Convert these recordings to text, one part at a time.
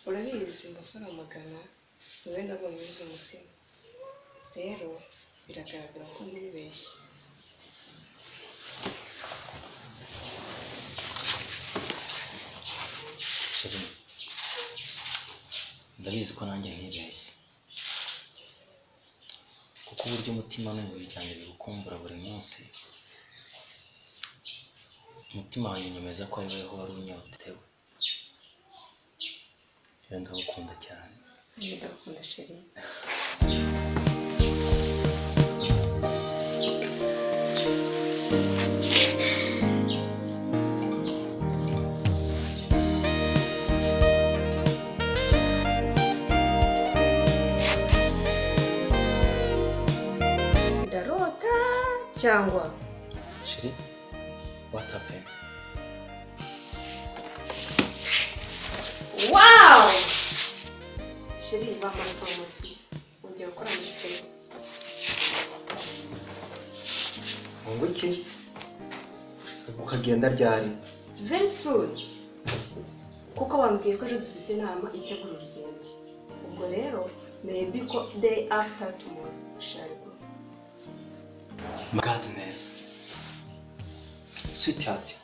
urabizi umusore amagana niwe nabonye uzi umutima rero biragaragara ko ntibeshye. Sheri ndabizi ko nanjye ntibeshye kuko uburyo umutima n'umubiri byanjye bigukumbura buri munsi, umutima wanjye unyemeza ko ari wowe wari unyotewe. Rero ndagukunda cyane. Ndagukunda Sheri. Ndarota cyangwa Sheri, what happened? Wow! Sheri bamara farumasi ongera gukora muri tele. Nguki ukagenda ryari? Very soon. Kuko bambwiye ko ejo dufite inama itegura urugendo. Ubwo rero maybe ko day after tomorrow shall go. Madness. Sweetheart,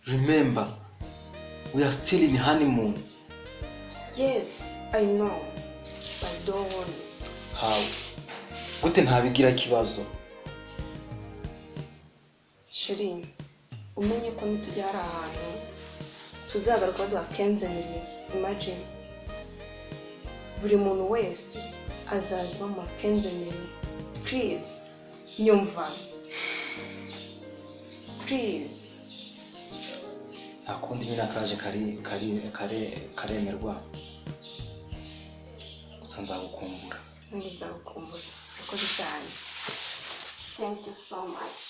remember, we are still in honeymoon. Yes, I know. But don't worry. How? Gute ntabigira ikibazo? Sheri, umenye ko nitujya hari ahantu tuzagaruka duha 15 million. Imagine. Buri muntu wese azaza mu 15 million. Please, nyumva. Please. Akundi nyina kaje karemerwa. Gusa nzagukumbura. Nzagukumbura. Urakoze cyane. Thank you so much.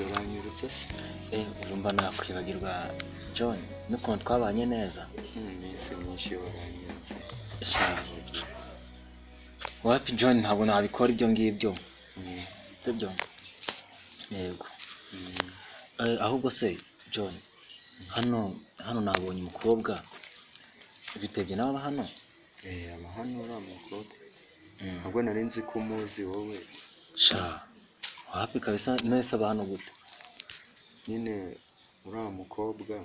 Uranyurutse urumva nakwibagirwa John n'ukuntu twabanye neza. Iminsi myinshi waranyurutse. Wapi John, ntabwo nabikora ibyo ngibyo. Sibyo? Yego. Ahubwo se John, hano nabonye umukobwa bitebye nawe hano. Aba hano uriya mukobwa ntabwo nari nzi ko umuzi wowe. Wapi kabisa, nese aba hano gute? Nyine uriya mukobwa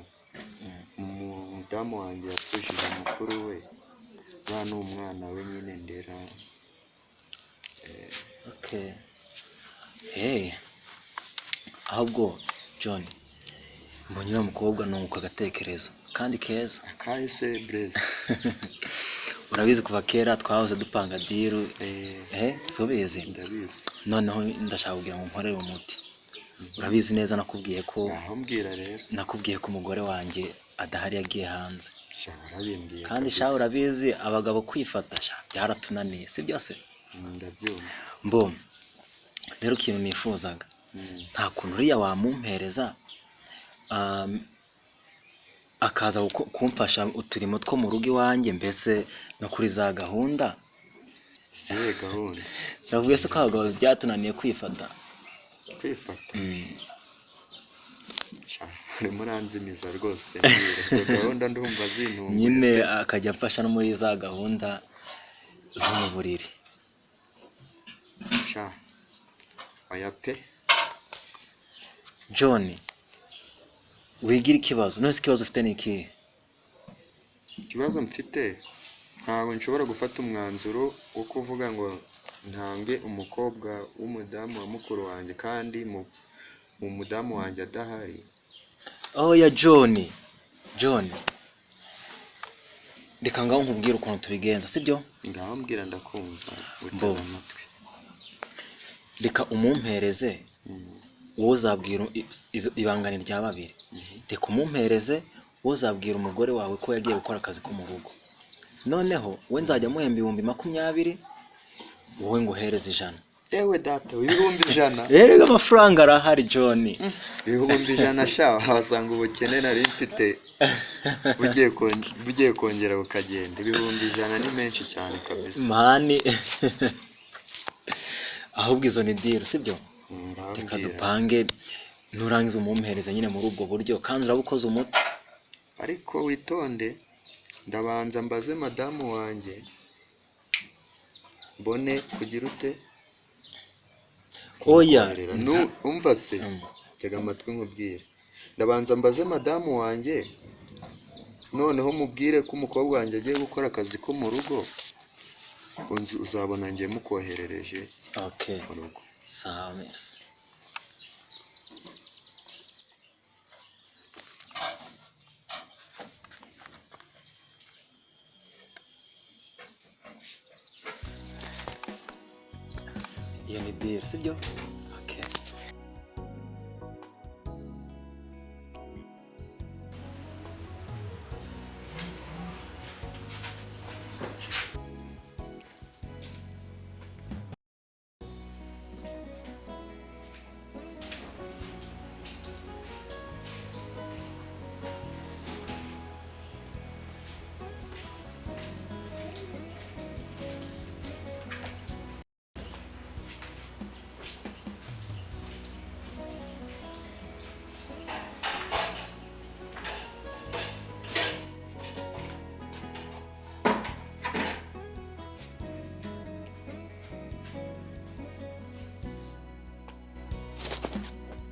umudamu wanjye yapfushije mukuru we ni umwana we nyine ndera. Okay. Hey. Ahubwo John, mbonye uwo mukobwa nunguka agatekerezo kandi keza. Kahise Blaise. Urabizi kuva kera twahoze dupanga deal. Subizi. Ndabizi. Noneho ndashaka kugira ngo nkorere umuti. Urabizi neza nakubwiye ko Mbwira rero. Nakubwiye ko umugore wanjye adahari yagiye hanze. Sharabimbwiye. Kandi sha urabizi abagabo kwifata sha byaratunaniye si byose. Ndabyumva. Mbo. Rero ikintu nifuzaga. Nta kuntu uriya wamumpereza akaza kumfasha uturimo two mu rugo iwanjye mbese no kuri za gahunda. Siye gahunda. Sinavuye se ko abagabo byatunaniye kwifata. Urimo uranzimiza rwose. Gahunda ndumva zintunga. Nyine akajya afasha no muri za gahunda zo mu buriri. Oya pe. John, wigira ikibazo. None ikibazo ufite ni iki? Ikibazo mfite ntabwo nshobora gufata umwanzuro wo kuvuga ngo ntange umukobwa w'umudamu wa mukuru wanjye kandi mu mudamu wanjye adahari. Oya John. Reka ngaho nkubwire ukuntu tubigenza sibyo? Ngaho mbwira ndakumva utega amatwi. Reka umumpereze wowe uzabwira ibangani rya babiri. Reka umumpereze wowe uzabwira umugore wawe ko yagiye gukora akazi ko mu rugo. Noneho we nzajya muhemba 20,000 wowe nguhereze 100. Ewe data w'ibihumbi 100. Erega amafaranga arahari John. Ibihumbi 100 sha wasanga ubukene nari mfite bugiye kongera bukagenda. Ibihumbi 100 ni menshi cyane kabisa. Mani. Ahubwo izo ni deal sibyo? Reka dupange nurangiza umumpereza nyine muri ubwo buryo kandi urabukoze umuti. Ariko witonde ndabanza mbaze madamu wanjye mbone kugira ute. Oya umva se tega amatwi nkubwire. Ndabanza mbaze madamu wanjye noneho mubwire ko umukobwa wanjye agiye gukora akazi ko mu rugo. Uzabona ngiye mukoherereje. Okay. Sawa merci. Iyo ni deal sibyo? Okay.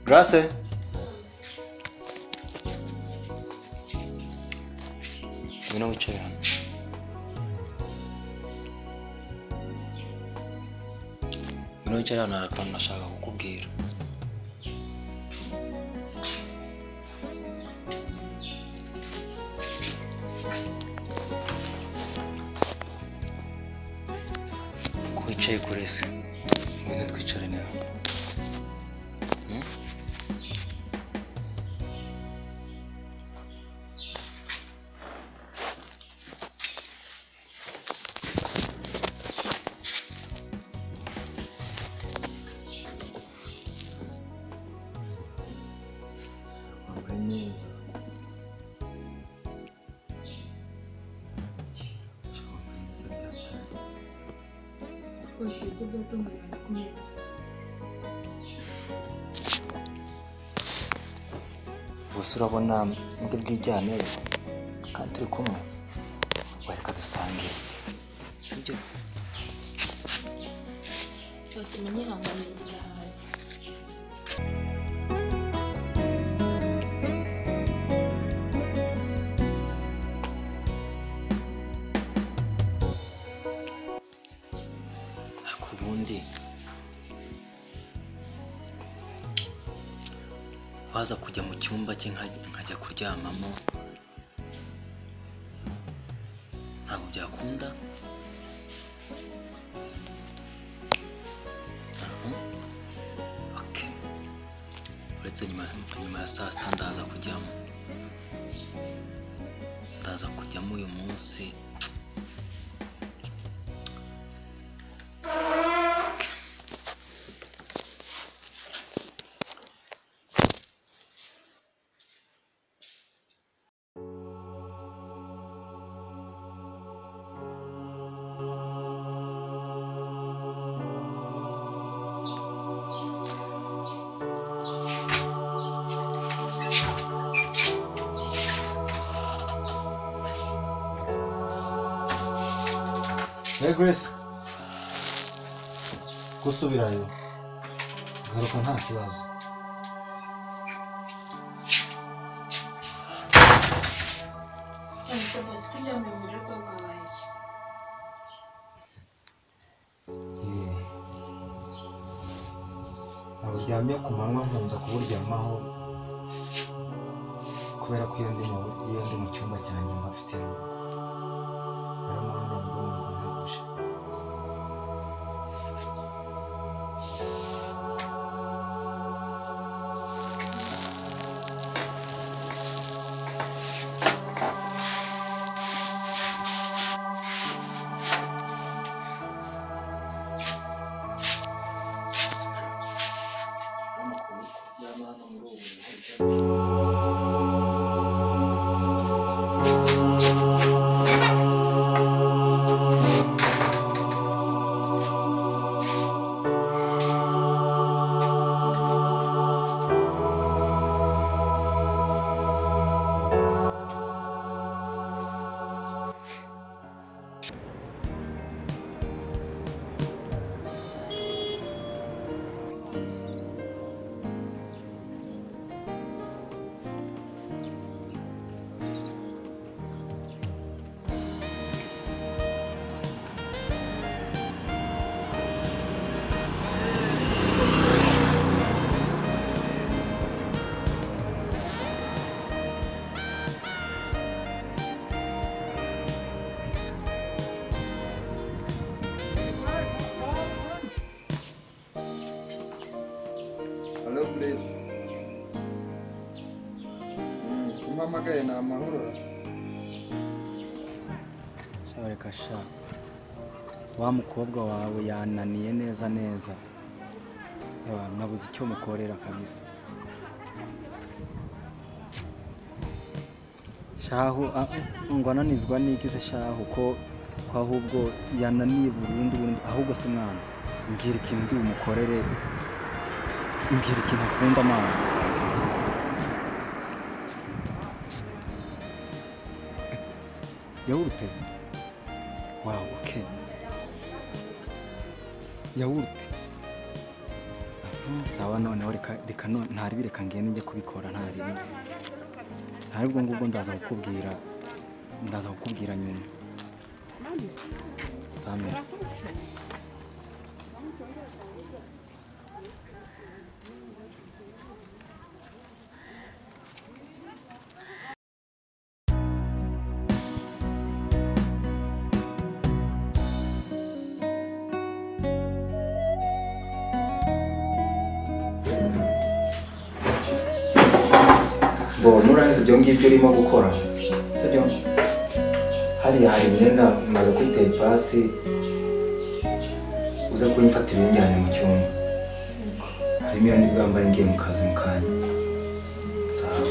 Grazie. Ngwino wicare hano. Ngwino wicare hano hari akantu nashaka kukubwira. Ko wicaye kure se? Ngwino twicarane hano. Neza. Rwose ibyo byatunguranye ku meza. Bose urabona ndi bwijyaneyo kandi turi kumwe. Reka dusangire sibyo? Bose munyihanganire ndahaze. ubundi waza kujya mu cyumba cye nkajya kuryamamo ntabwo byakunda. Okay. Uretse nyuma ya saa sita ndaza kujyamo uyu munsi. Hey Grace, gusubirayo garuka nta kibazo. Naburyamye ku manywa nkunza kuburyamaho kubera ko iyo ndi mu cyumba cyanjye mba mfite Hello please. Umpamagaye ni amahoro. Reka sha wa mukobwa wawe yananiye neza neza. Nabuze icyo mukorera kabisa. Shahu ngo ananizwa n'ikize shahu ko ahubwo yananiye burundu ahubwo se mwana mbwira ikintu umukorere, mbwira ikintu akunda mwana. Yawurute. Wow, okay. Yawurute. Sawa noneho reka ntari bireka ngende njye kubikora ntari bibi. Ntabwo ngubwo ndaza kukubwira nyuma. Sames. Nurangiza ibyo ngibyo urimo gukora sibyo, hariya hari imyenda maze kuyitera ipasi, uze kuyimfatira injyane mu cyumba, harimo iyo ndi bwambare ngiye mu kazi mu kanya. Sawa.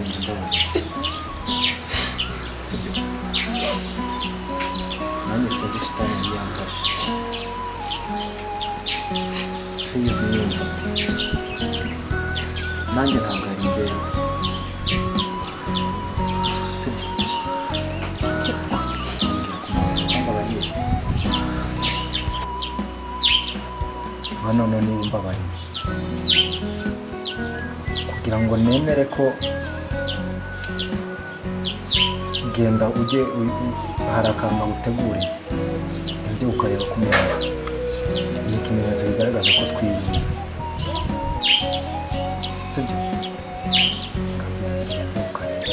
please mbabarira sibyo nanjye sinzi shitani yari yamfashe please nyumva nanjye ntabwo ari njyewe sibyo mbabariye none niba mbabariye kugira ngo nemere ko genda ujye hari akantu utegure ujye ukareba ku meza ni ikimenyetso bigaragaza ko twiyunze sibyo ukagenda ukareba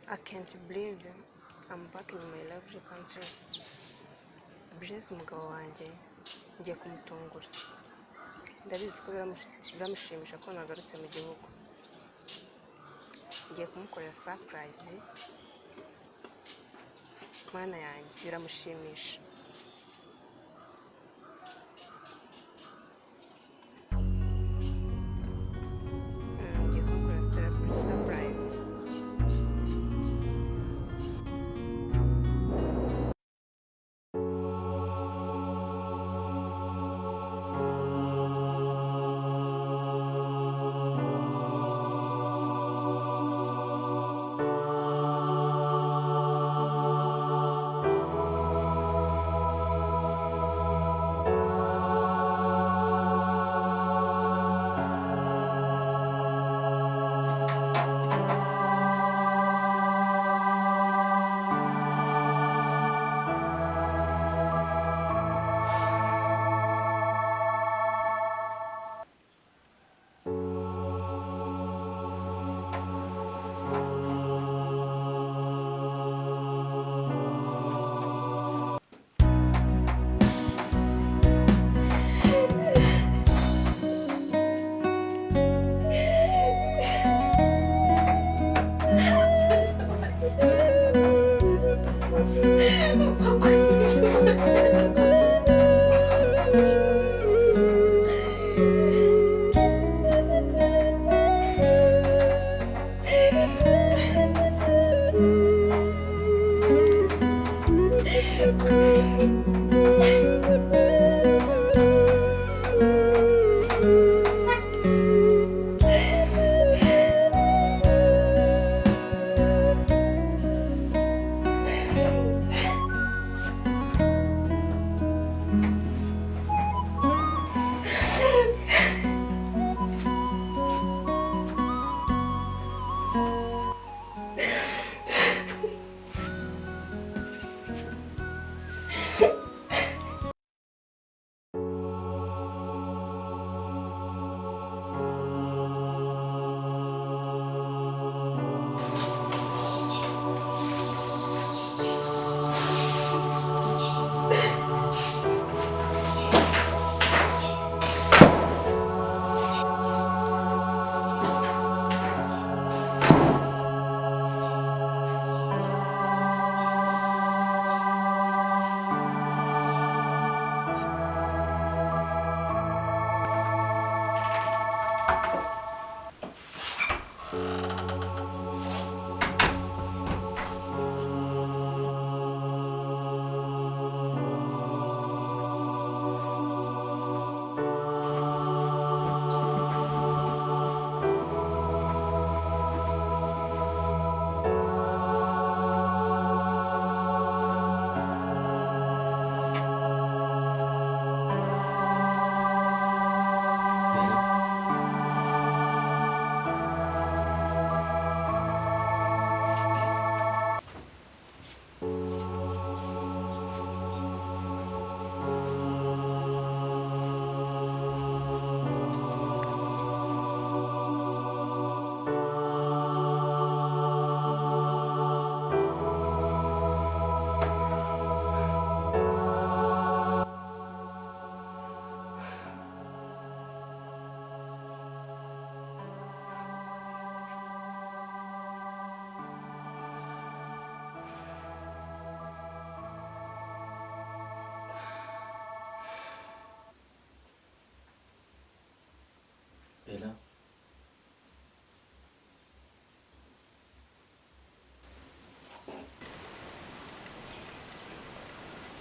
I can't believe I'm back in my lovely country. Blaise umugabo wanjye ngiye kumutungura. Ndabizi ko biramushimisha ko nagarutse mu gihugu. Ngiye kumukorera surprise. Mana yanjye biramushimisha. Ngiye kumukorera surprise. Bella.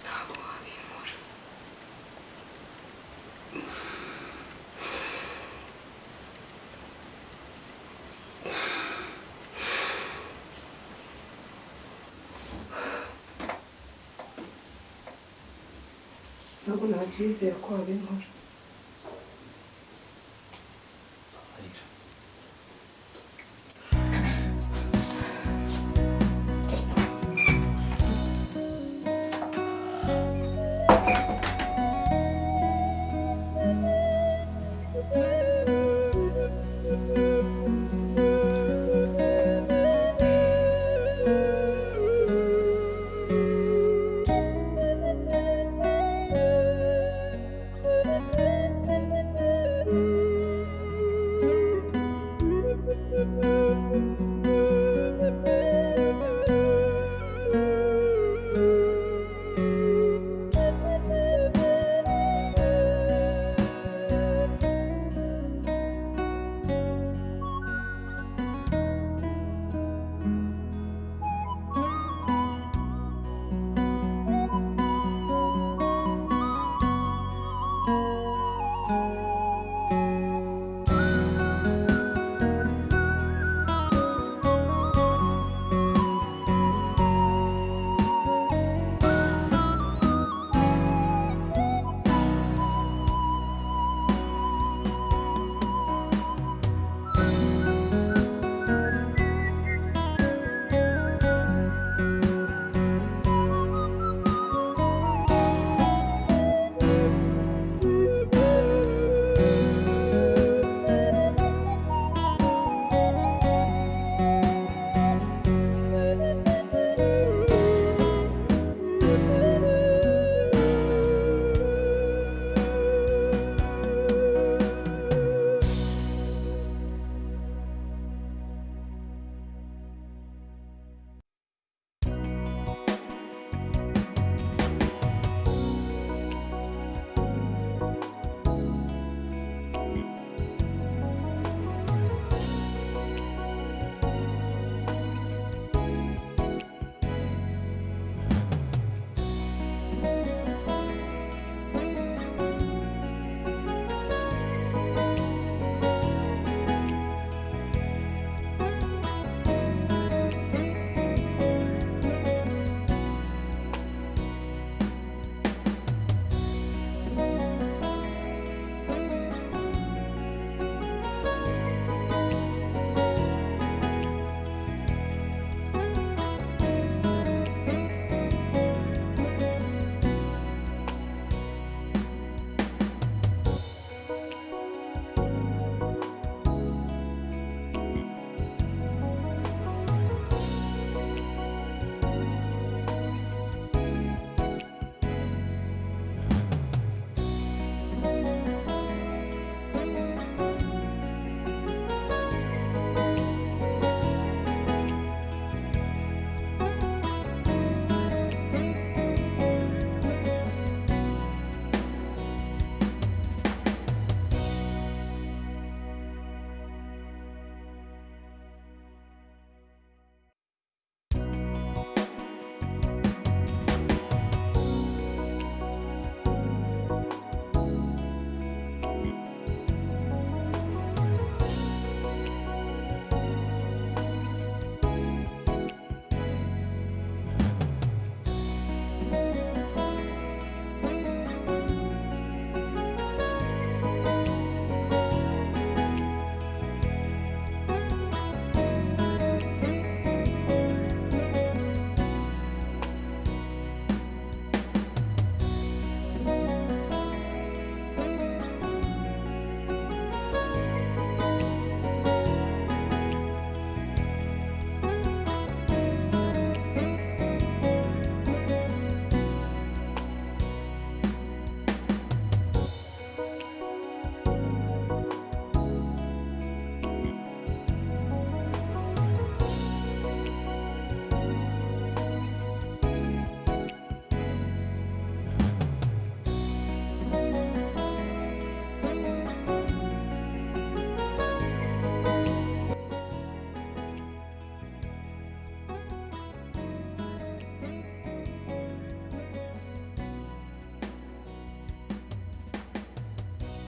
ntabwo wabinkora. ntabwo nabyizera ko wabinkora.